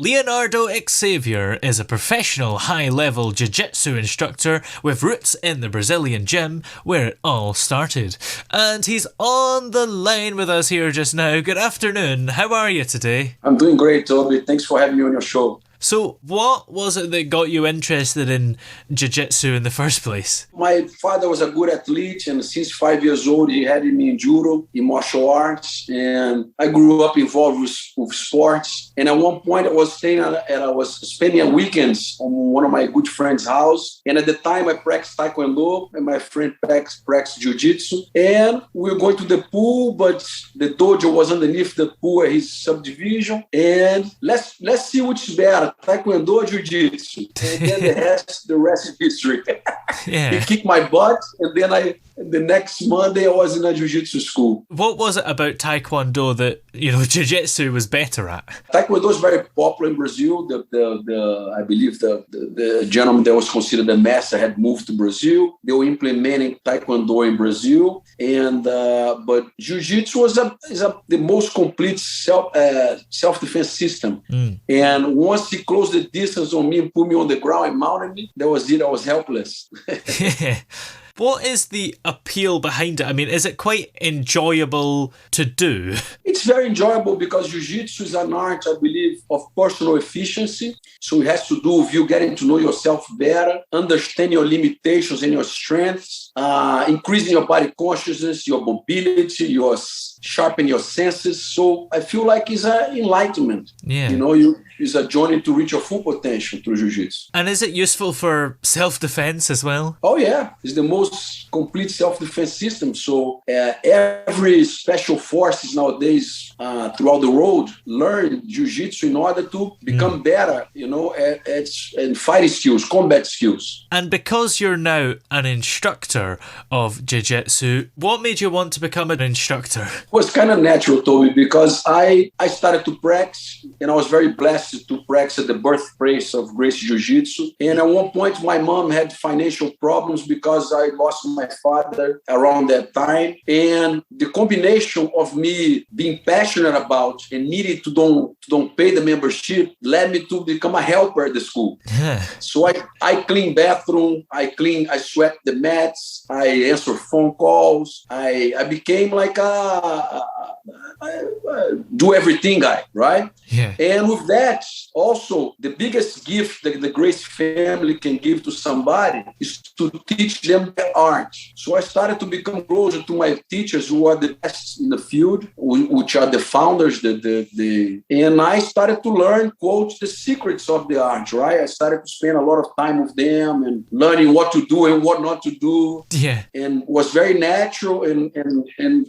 Leonardo Xavier is a professional high-level jiu-jitsu instructor with roots in the Brazilian gym where it all started. And he's on the line with us here just now. Good afternoon. How are you today? I'm doing great, Toby. Thanks for having me on your show. So what was it that got you interested in jiu-jitsu in the first place? My father was a good athlete, and since 5 years old, he had me in judo, in martial arts, and I grew up involved with sports. And at one point, I was spending a weekend on one of my good friend's house. And at the time, I practiced taekwondo, and my friend practiced jiu-jitsu. And we were going to the pool, but the dojo was underneath the pool at his subdivision. And let's see which is better. Taekwondo or jiu-jitsu, and then the rest is history. Yeah. He kicked my butt, and then the next Monday I was in a jiu-jitsu school. What was it about taekwondo that jiu-jitsu was better at? Taekwondo is very popular in Brazil. I believe the gentleman that was considered the master had moved to Brazil. They were implementing taekwondo in Brazil, and but jiu-jitsu is the most complete self-defense system. And once he closed the distance on me and put me on the ground and mounted me, that was it. I was helpless. What is the appeal behind it? I mean, is it quite enjoyable to do? It's very enjoyable because jiu-jitsu is an art, I believe, of personal efficiency. So it has to do with you getting to know yourself better, understand your limitations and your strengths, increasing your body consciousness, your mobility, sharpen your senses. So I feel like it's an enlightenment. Yeah. It's a journey to reach your full potential through jiu-jitsu. And is it useful for self-defense as well? Oh, yeah. It's the most complete self-defense system. So every special forces nowadays throughout the world learn jiu-jitsu in order to become better, at fighting skills, combat skills. And because you're now an instructor of jiu-jitsu, what made you want to become an instructor? It was kind of natural, Toby, because I started to practice, and I was very blessed to practice at the birthplace of Gracie Jiu-Jitsu. And at one point, my mom had financial problems because I lost my father around that time. And the combination of me being passionate about and needing to don't pay the membership led me to become a helper at the school. So I clean bathroom, I swept the mats, I answer phone calls. I became like a do everything guy, right? Yeah. And with that, also, the biggest gift that the Gracie family can give to somebody is to teach them the art. So I started to become closer to my teachers who are the best in the field, which are the founders, and I started to learn, quote, the secrets of the art, right? I started to spend a lot of time with them and learning what to do and what not to do. Yeah. And was very natural and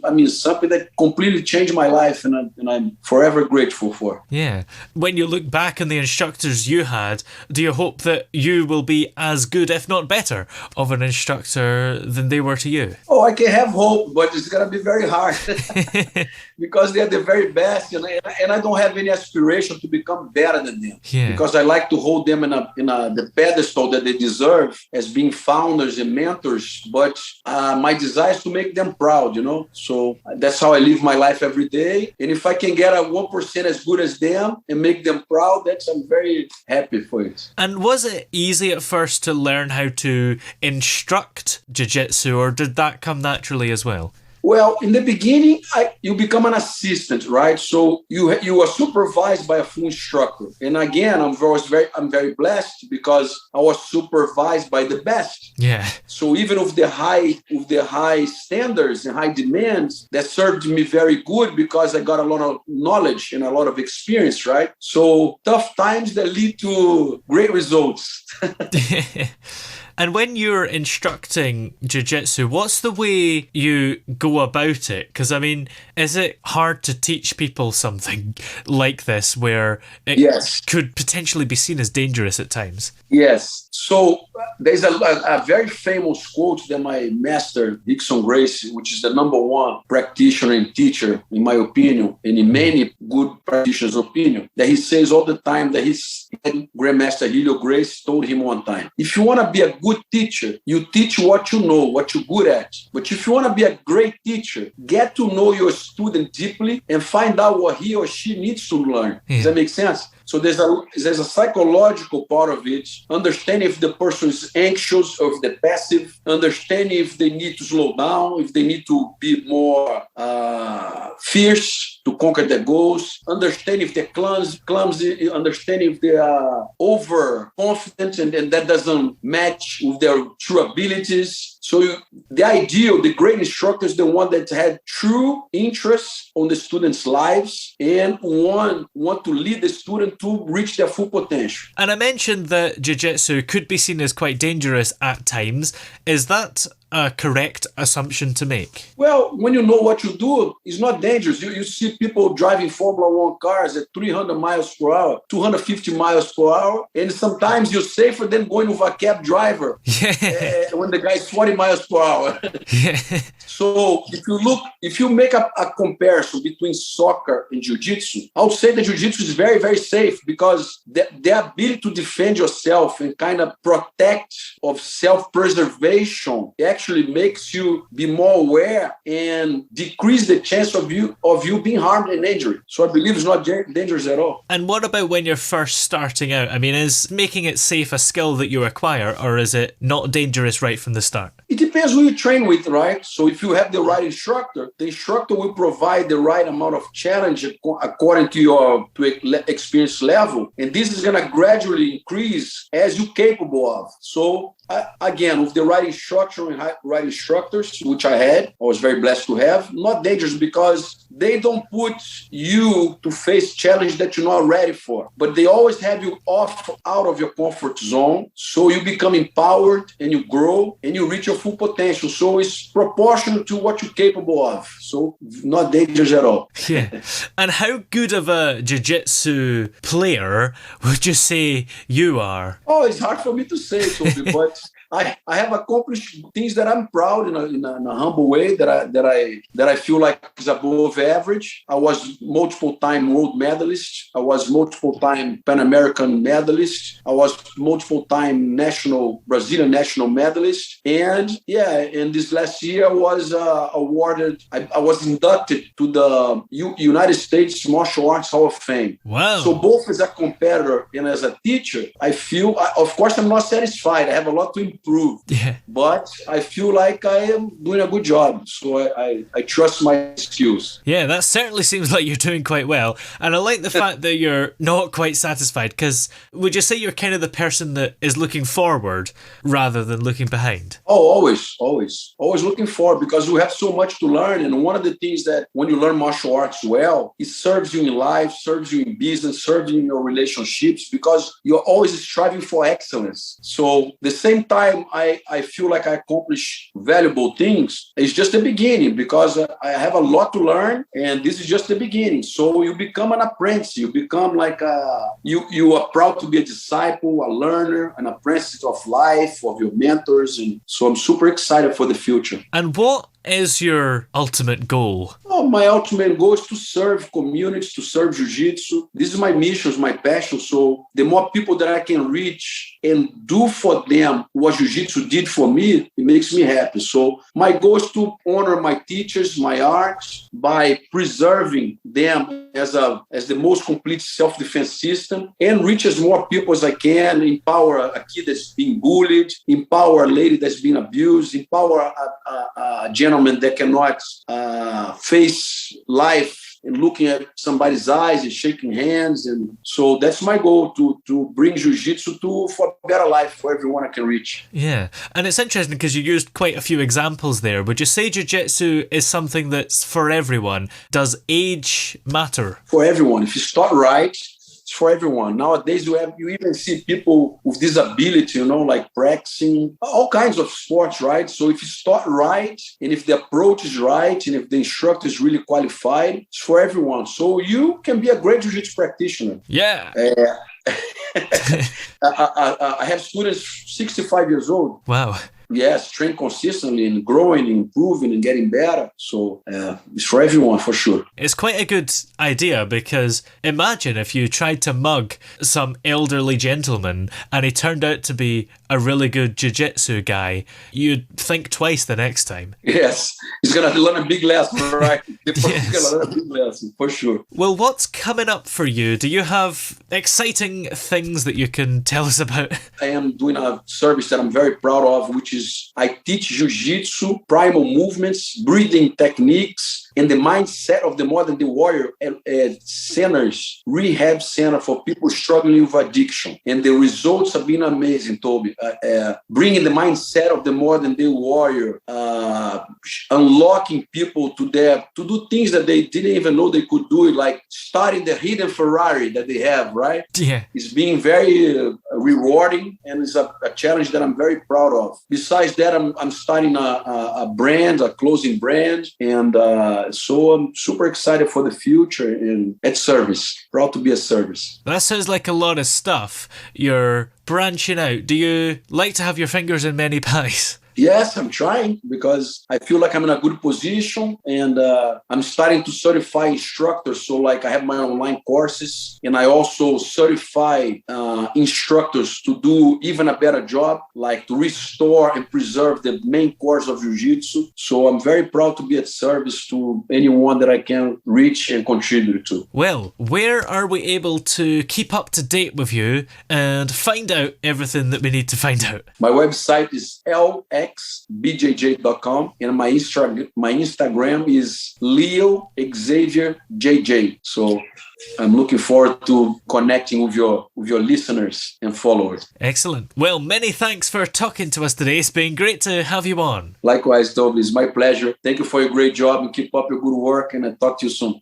I mean, something that completely changed my life and I'm forever grateful for. Yeah. When you look back on the instructors you had, do you hope that you will be as good, if not better, of an instructor than they were to you? Oh, I can have hope, but it's going to be very hard because they're the very best, and I don't have any aspiration to become better than them. Yeah. Because I like to hold them in the pedestal that they deserve as being founders and mentors, but my desire is to make them proud, So that's how I live my life every day. And if I can get a 1% as good as them and make them proud, I'm very happy for it. And was it easy at first to learn how to instruct jiu-jitsu, or did that come naturally as well? Well, in the beginning, you become an assistant, right? So you are supervised by a full instructor. And again, I'm very blessed because I was supervised by the best. Yeah. So even with the high standards and high demands, that served me very good because I got a lot of knowledge and a lot of experience, right? So tough times that lead to great results. And when you're instructing jiu-jitsu, what's the way you go about it? Because, I mean, is it hard to teach people something like this where it could potentially be seen as dangerous at times? Yes. So there's a very famous quote that my master, Rickson Gracie, which is the #1 practitioner and teacher, in my opinion, and in many good practitioners' opinion, that he says all the time that his Grandmaster Helio Gracie told him one time, if you want to be a good teacher, you teach what you know, what you're good at. But if you want to be a great teacher, get to know your student deeply and find out what he or she needs to learn. Does that make sense? So there's a psychological part of it. Understand if the person is anxious or if they're passive. Understand if they need to slow down, if they need to be more fierce to conquer their goals. Understand if they're clumsy. Understand if they are overconfident and that doesn't match with their true abilities. So the great instructor is the one that had true interest on the students' lives and want to lead the student to reach their full potential. And I mentioned that jiu-jitsu could be seen as quite dangerous at times. Is that a correct assumption to make? Well, when you know what you do, it's not dangerous. You see people driving Formula 1 cars at 300 miles per hour, 250 miles per hour, and sometimes you're safer than going with a cab driver when the guy's 40 miles per hour. So if you make a comparison between soccer and jiu-jitsu, I would say that jiu-jitsu is very, very safe because the ability to defend yourself and kind of protect of self-preservation actually makes you be more aware and decrease the chance of you being harmed and injured. So I believe it's not dangerous at all. And what about when you're first starting out? I mean, is making it safe a skill that you acquire, or is it not dangerous right from the start? It depends who you train with, right? So if you have the right instructor, the instructor will provide the right amount of challenge according to your experience level. And this is going to gradually increase as you're capable of. So again, with the right instruction and right instructors, which I was very blessed to have, not dangerous because they don't put you to face challenge that you're not ready for, but they always have you out of your comfort zone. So you become empowered and you grow and you reach your full potential. So it's proportional to what you're capable of. So not dangerous at all. Yeah. And how good of a jiu-jitsu player would you say you are? Oh, it's hard for me to say, Toby, but I have accomplished things that I'm proud in a humble way that I feel like is above average. I was multiple-time world medalist. I was multiple-time Pan American medalist. I was multiple-time Brazilian national medalist. And this last year I was awarded. I was inducted to the United States Martial Arts Hall of Fame. Wow! So both as a competitor and as a teacher, I feel. Of course, I'm not satisfied. I have a lot to improve. Yeah. But I feel like I am doing a good job. So I trust my skills. Yeah, that certainly seems like you're doing quite well. And I like the fact that you're not quite satisfied, because would you say you're kind of the person that is looking forward rather than looking behind? Oh, always looking forward, because we have so much to learn. And one of the things that when you learn martial arts well, it serves you in life, serves you in business, serves you in your relationships, because you're always striving for excellence. So the same time I feel like I accomplish valuable things, it's just the beginning, because I have a lot to learn, and this is just the beginning. So you become an apprentice. You become like you are proud to be a disciple, a learner, an apprentice of life, of your mentors. And so I'm super excited for the future. And what is your ultimate goal? Oh, my ultimate goal is to serve communities, to serve jiu-jitsu. This is my mission, my passion. So the more people that I can reach and do for them what jiu-jitsu did for me, it makes me happy. So my goal is to honor my teachers, my arts, by preserving them as the most complete self-defense system, and reach as more people as I can, empower a kid that's being bullied, empower a lady that's being abused, empower a gentleman that cannot face life and looking at somebody's eyes and shaking hands. And so that's my goal, to bring jiu-jitsu for a better life for everyone I can reach. Yeah. And it's interesting because you used quite a few examples there. Would you say jiu-jitsu is something that's for everyone? Does age matter? For everyone. If you start right, for everyone. Nowadays, you even see people with disability, like practicing all kinds of sports, right? So if you start right, and if the approach is right, and if the instructor is really qualified, it's for everyone. So you can be a great jiu-jitsu practitioner. Yeah. I have students 65 years old. Wow. Yes, train consistently and growing, improving, and getting better. So it's for everyone, for sure. It's quite a good idea, because imagine if you tried to mug some elderly gentleman and he turned out to be a really good jiu-jitsu guy. You'd think twice the next time. Yes, he's going to learn a big lesson, right? Yes. He's going to learn a big lesson, for sure. Well, what's coming up for you? Do you have exciting things that you can tell us about? I am doing a service that I'm very proud of, which is I teach jiu-jitsu, primal movements, breathing techniques, and the mindset of the modern-day warrior centers, rehab center for people struggling with addiction. And the results have been amazing, Toby. Bringing the mindset of the modern-day warrior, unlocking people to do things that they didn't even know they could do, like starting the hidden Ferrari that they have, right? Yeah. It's being very rewarding, and it's a challenge that I'm very proud of. Besides that, I'm starting a brand, a clothing brand, and so I'm super excited for the future and at service. Proud to be at service. That sounds like a lot of stuff. You're branching out. Do you like to have your fingers in many pies? Yes, I'm trying, because I feel like I'm in a good position, and I'm starting to certify instructors. So like I have my online courses, and I also certify instructors to do even a better job, like to restore and preserve the main course of Jiu-Jitsu. So I'm very proud to be at service to anyone that I can reach and contribute to. Well, where are we able to keep up to date with you and find out everything that we need to find out? My website is lxbjj.com, and my Instagram is Leo Xavier JJ. So I'm looking forward to connecting with your listeners and followers. Excellent. Well, many thanks for talking to us today. It's been great to have you on. Likewise, Toby. It's my pleasure. Thank you for your great job, and keep up your good work, and I'll talk to you soon.